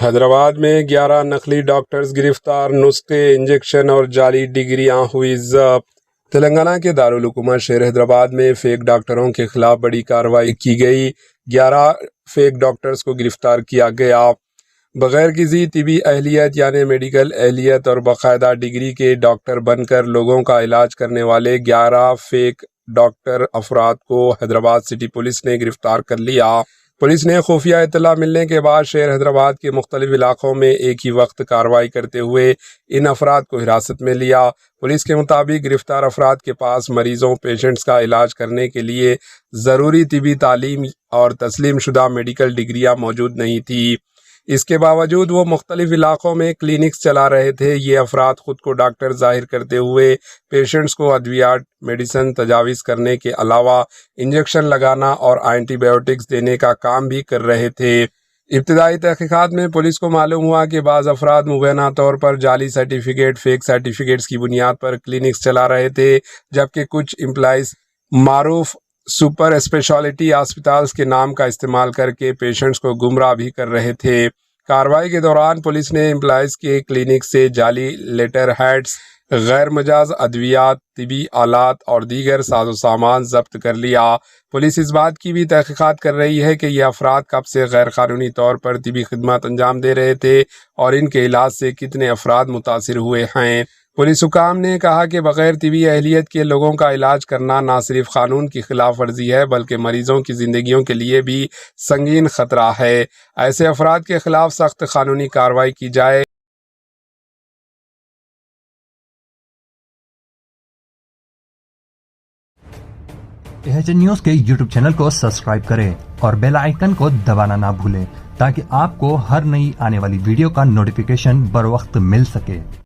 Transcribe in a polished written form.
حیدرآباد میں 11 نقلی ڈاکٹرز گرفتار، نسخے، انجیکشن اور جعلی ڈگریاں ہوئی ضبط۔ تلنگانہ کے دارالحکومت شہر حیدرآباد میں فیک ڈاکٹروں کے خلاف بڑی کارروائی کی گئی۔ 11 فیک ڈاکٹرز کو گرفتار کیا گیا۔ بغیر کسی طبی اہلیت یعنی میڈیکل اہلیت اور باقاعدہ ڈگری کے ڈاکٹر بن کر لوگوں کا علاج کرنے والے 11 فیک ڈاکٹر افراد کو حیدرآباد سٹی پولیس نے گرفتار کر لیا۔ پولیس نے خفیہ اطلاع ملنے کے بعد شہر حیدرآباد کے مختلف علاقوں میں ایک ہی وقت کارروائی کرتے ہوئے ان افراد کو حراست میں لیا۔ پولیس کے مطابق گرفتار افراد کے پاس مریضوں پیشنٹس کا علاج کرنے کے لیے ضروری طبی تعلیم اور تسلیم شدہ میڈیکل ڈگریاں موجود نہیں تھی۔ اس کے باوجود وہ مختلف علاقوں میں کلینکس چلا رہے تھے۔ یہ افراد خود کو ڈاکٹر ظاہر کرتے ہوئے پیشنٹس کو ادویات میڈیسن تجاویز کرنے کے علاوہ انجیکشن لگانا اور اینٹی بایوٹکس دینے کا کام بھی کر رہے تھے۔ ابتدائی تحقیقات میں پولیس کو معلوم ہوا کہ بعض افراد مبینہ طور پر جعلی سرٹیفکیٹ، فیک سرٹیفکیٹس کی بنیاد پر کلینکس چلا رہے تھے، جبکہ کچھ امپلائیز معروف سپر اسپیشلٹی ہسپتالز کے نام کا استعمال کر کے پیشنٹس کو گمراہ بھی کر رہے تھے۔ کارروائی کے دوران پولیس نے امپلائیز کے کلینک سے جعلی لیٹر ہیڈز، غیر مجاز ادویات، طبی آلات اور دیگر ساز و سامان ضبط کر لیا۔ پولیس اس بات کی بھی تحقیقات کر رہی ہے کہ یہ افراد کب سے غیر قانونی طور پر طبی خدمات انجام دے رہے تھے اور ان کے علاج سے کتنے افراد متاثر ہوئے ہیں۔ پولیس حکام نے کہا کہ بغیر طبی اہلیت کے لوگوں کا علاج کرنا نہ صرف قانون کی خلاف ورزی ہے بلکہ مریضوں کی زندگیوں کے لیے بھی سنگین خطرہ ہے۔ ایسے افراد کے خلاف سخت قانونی کارروائی کی جائے۔ AHN نیوز کے YouTube چینل کو سبسکرائب کریں اور بیل آئیکن کو دبانا نہ بھولیں تاکہ آپ کو ہر نئی آنے والی ویڈیو کا نوٹیفیکیشن بر وقت مل سکے۔